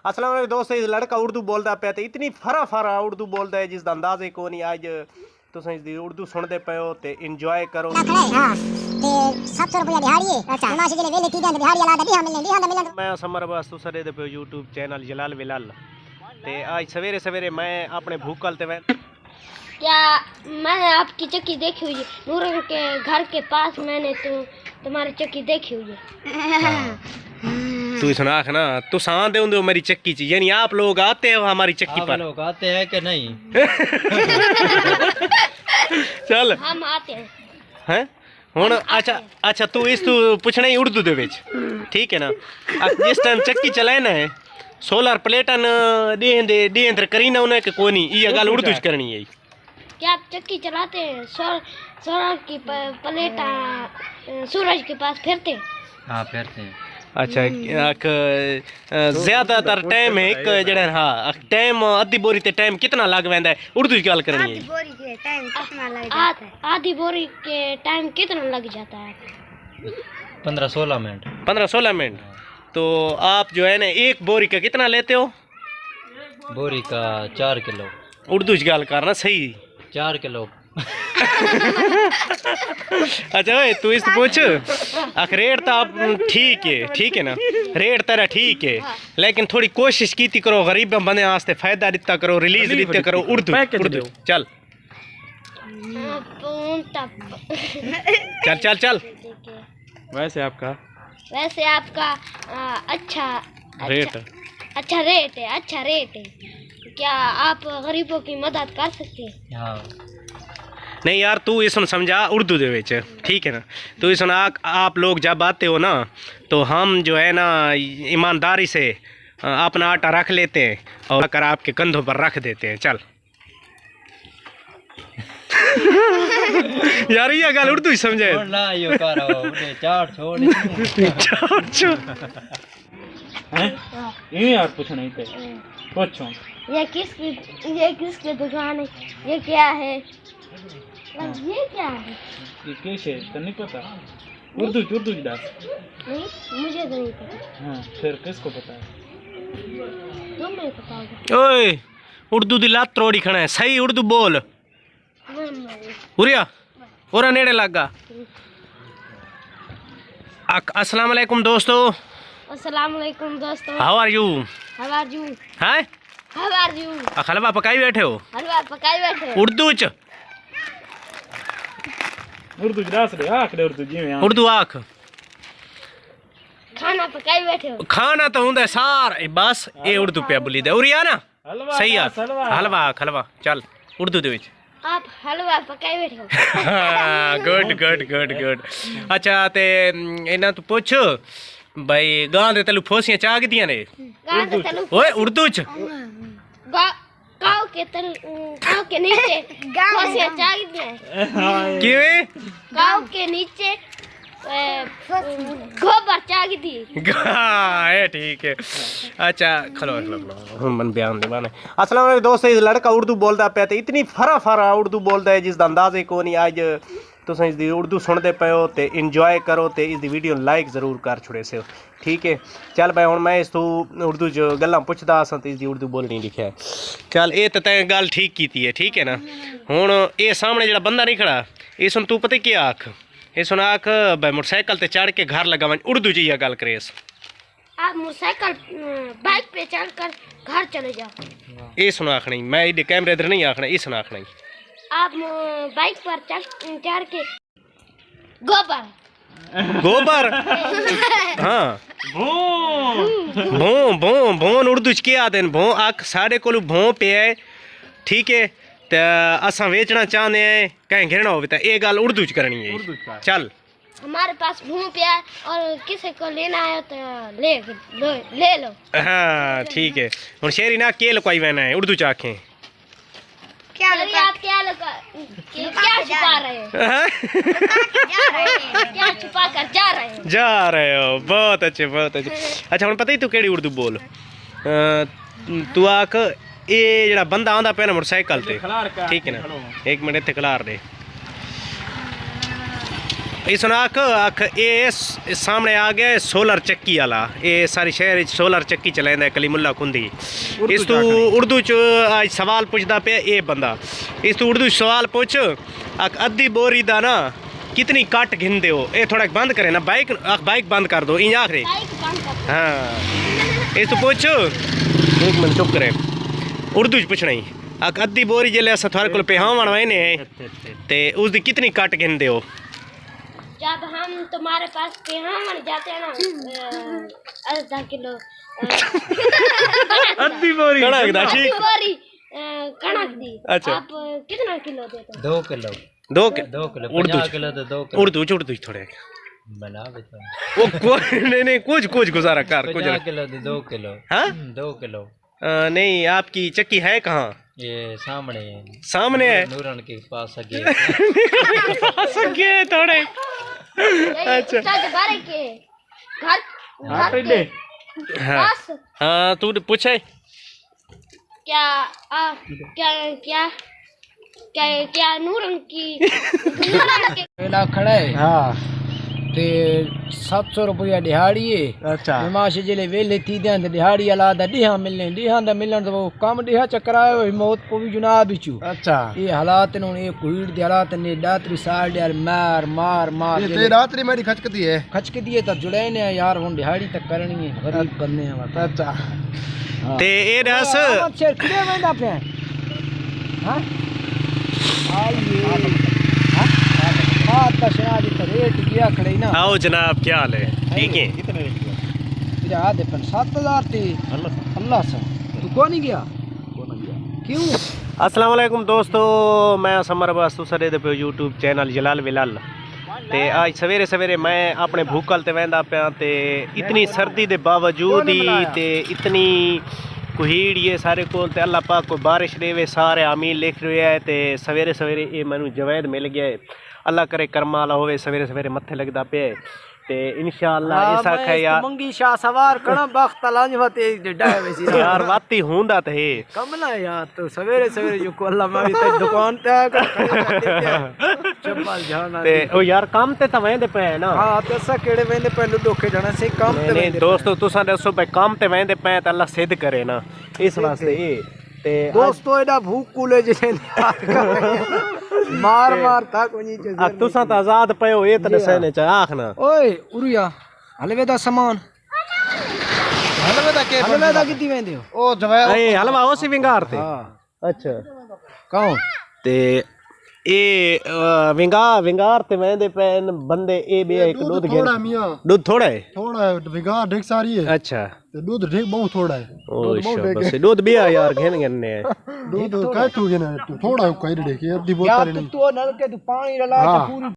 अस्सलाम वालेकुम दोस्तों, इस लड़का उर्दू बोलता पे ते इतनी फरा फरा उर्दू बोलता है जिसका अंदाज़ा को नहीं। आज तुम इसकी उर्दू सुनते पे हो ते इंजॉय करो। मैं समर बस तुसा दे पे यूट्यूब चैनल जलाल विलाल ते आज सवेरे सवेरे मैं अपने भूकल ते क्या मैंने आपकी चक्की देखी हुई है नूर के घर के पास। मैंने तुम्हारी चक्की देखी हुई है। तू सुना ना तू दे होंगे मेरी चक्की च, यानी आप लोग आते हो हमारी चक्की पर? लोग आते हैं कि नहीं? चल हम आते हैं हुन। अच्छा तू इस तू पूछना ही उर्दू दे विच, ठीक है ना? जिस टाइम चक्की चलाए ना सोलर प्लेटन देंदे करी ना उन्हें कोनी ये गल उर्दू च करनी है। क्या आप चक्की चलाते हैं? सोलर की प्लेटा सूरज के पास फिरते? हाँ फिरते हैं। अच्छा ज्यादातर टाइम है एक जड़ा हाँ टाइम आधी बोरी ते टाइम कितना लग वेंदा है उर्दू च गल करनी है। आधी बोरी के टाइम कितना लग जाता है? आधी बोरी के टाइम कितना लग जाता है? 15-16 मिनट। 15-16 मिनट। तो आप जो है ना एक बोरी का कितना लेते हो? बोरी का 4 किलो। उर्दू च गल करना सही। 4 किलो। अच्छा भाई तू इस पूछ रेट तो आप ठीक है ना? रेट तेरा ठीक है, लेकिन थोड़ी कोशिश की करो गरीब बंदे वास्ते फायदा दिता करो, रिलीज दिते करो उर्दू। चल चल चल चल। वैसे आपका अच्छा रेट है। क्या आप गरीबों की मदद कर सकते हैं? हाँ। नहीं यार तू ये सुन समझा उर्दू दे विच, ठीक है ना? तो ये सुन आप लोग जब आते हो ना तो हम जो है ना ईमानदारी से अपना आटा रख लेते हैं और कर आपके कंधों पर रख देते हैं। चल यार ये गल उर्दू ही समझे ना यो करो चार छोड़ ये यार पूछना ही थे पूछो ये किसकी दुकान है? ये क्या है? ये क्या है? ये कैसे तो नहीं पता? उर्दू दास नहीं मुझे तो नहीं पता। हाँ फिर किसको पता है? तुम्हें पता होगा। ओए उर्दू दी लात तोड़ी खड़ा है, सही उर्दू बोल। उरिया ओरा नेड़े लगा। अस्सलाम वालेकुम दोस्तों। अस्सलाम वालेकुम दोस्तों। How are you? हैं हलवा पकाई बैठे हो? हलवा पकाई बैठे हो? उर्दू च दास रे आख दे उर्दू जिवें उर्दू आख। खाना पकाई बैठे हो? खाना तो हुंदा सार बस ये उर्दू पे बोली दे। उरिया ना सही है हलवा चल उर्दू दे विच आप हलवा पकाई बैठे हो? गुड। अच्छा ते इना तू पूछ भाई गां दे तलू फोसियां चाग दियां ने? ओए उर्दू च गांव के नीचे फोसियां चाग दियां। किवें? गांव के नीचे गोबर चाग दी। है ठीक है। अच्छा खलो मन बयान दे माने। अस्सलाम वालेकुम दोस्तों, इस लड़का उर्दू बोलता पे ते इतनी फरा उर्दू बोलता है जिसका अंदाज़ा को नहीं। आज तुम इसकी उर्दू सुनते पे हो तो इंजॉय करो तो इसकी वीडियो लाइक जरूर कर छुड़े से, ठीक है? चल भाई हुण मैं इस तू उर्दू च गल्लां पुछदा असां ते इसकी उर्दू बोलनी लिखिया। चल ये तो तैं गल ठीक की है, ठीक है ना? हुण ये सामने जो बंदा नहीं खड़ा ये सुन तू पता क्या आख? ये सुन आख भाई मोटरसाइकिल ते चढ़ के घर लगा उर्दू च यह गल करेस। आप मोटरसाइकिल बाइक पे चढ़कर घर चले जाओ। ये सुन आखना मैं इधर कैमरे इधर नहीं आखना, ये सुन आखना आप बाइक पर चढ़ के गोबर हाँ भों उर्दू च क्या आते हैं? भों आख साढ़े को भों पे है, ठीक है? तो असा बेचना चाहते हैं कहीं घिरना हो तो ये गल उर्दू च करनी है। चल हमारे पास भूं पे है और किसी को लेना है तो ले लो। हाँ ठीक है। और शेरी ना के लुकाई वैना है उर्दू च आखें क्या छुपा रहे हो? क्या छुपा कर जा रहे हो? बहुत अच्छे। अच्छा हम पता ही तू केड़ी उर्दू बोल। तू आख ये जड़ा बंदा आंदा पे ना मोटरसाइकिल ते, ठीक है ना? एक मिनट इत्थे खलार दे। इस आख आख ये सामने आ गया सोलर चक्की वाला ये सारी शहर सोलर चक्की चलांदा कलीमुल्ला खुंदी इस तू उर्दू च आज सवाल पूछदा पे ये बंदा इस तू उर्दू सवाल पूछ आख अद्धी बोरी दा ना कितनी काट घिनदे हो ये थोड़ा बंद करे ना बाइक बंद कर दो इन आखरे हाँ इस तू पूछ एक मिनट चुप करे उर्दू च पूछना ही आख अद्धी बोरी जेल्ले अस थोड़े कोल पेहावण वने ते उसदी कितनी काट घिनदे हो जब हम तुम्हारे पास पेहावण जाते हैं ना आधा किलो अद्धी बोरी कणक दा ठीक बोरी कणक दी अच्छा। आप कितना किलो देते हो 2 किलो 2 किलो उर्दू 50 किलो तो 2 किलो उर्दू थोड़े बना बेटा वो नहीं कुछ गुजारा कर कुछ 50 किलो तो 2 किलो हाँ 2 किलो नहीं आपकी चक्की है कहाँ ये सामने है सामने है नूरन के पास आगे सके थोड़े अच्छा बारे के घर के हाँ पास हाँ तू पूछे क्या क्या क्या क्या नूरन की मेला खड़ा है हाँ ते 700 रुपया दिहाड़ी है अच्छा माश जिले वेले थी दें ते दिहाड़ी अलादा डिहा मिलने डिहा दा मिलन तो काम डिहा चकरायो मौत को भी जुनाब बिचू अच्छा ये हालात ने ये कुईड़ दे हालात ने दातरी साल यार मार ये रात्रि मेरी खचकती है खच के दिए तो जुड़े ने यार हुन दिहाड़ी तक करनी है गरीब करने हैं बात अच्छा ते ए रस शेर किने वेंदा पे हां आइए हां तशना जी तो रेट गया खड़े ना आओ जनाब क्या हाल है ठीक है तेरा हाथ पे 7000 थी अल्लाह से तू कौन नहीं गया क्यों अस्सलाम वालेकुम दोस्तों मैं समर अब्बास तुसां दे पे YouTube चैनल जलाल विलाल ते आज सवेरे सवेरे मैं अपने भूकल ते वंदा पिया ते इतनी सर्दी दे बावजूद ही ते इतनी कुहीड़ ये सारे कोल ते अल्लाह पाक को बारिश देवे सारे आमीन लिख रहे है ते सवेरे सवेरे ये मैनू जवैद मिल गया है अल्लाह करे कर्म वाला होवे सवेरे सवेरे मत्थे लगदा पे ते इंशाअल्लाह ऐसा है यार मंगी शाह सवार कणा बख्त लांज वते डाय वैसी यार वाती हुंदा ते है कमला यार तो सवेरे सवेरे जो को अल्लाह मारी ते दुकान पे चप्पल जाना ते ओ यार काम ते वेंदे पे है ना हां ते सा केड़े वेंदे पे लुडो खेडना से काम ते नहीं दोस्तों तुसां दसो भाई काम ते वेंदे पे ते अल्लाह सिद्ध करे ना इस वास्ते ये ते दोस्तों एडा भूख कूले जे मार था कोनी चे तुसां त आजाद पयो ए त सहने च आखना ओए उरिया हलवे दा सामान हलवे दा के हलवे दा किती वेंदे हो ओ जवै ए हलवा ओसी विंगार ते हां अच्छा कौन ते ए विंगार ते वेंदे पैन बंदे ए बे एक दूध घेन थोड़ा मियां दूध थोड़ा है थोड़ा विगार ढेक सारी है अच्छा ते दूध ढेक बहुत थोड़ा है ओ शाबाश दूध भी आ यार घेन घेने दूध काय तू घेना थोड़ा कई ढेक ये दी यार बोतल नहीं तू नल के तू पानी रला के पूरी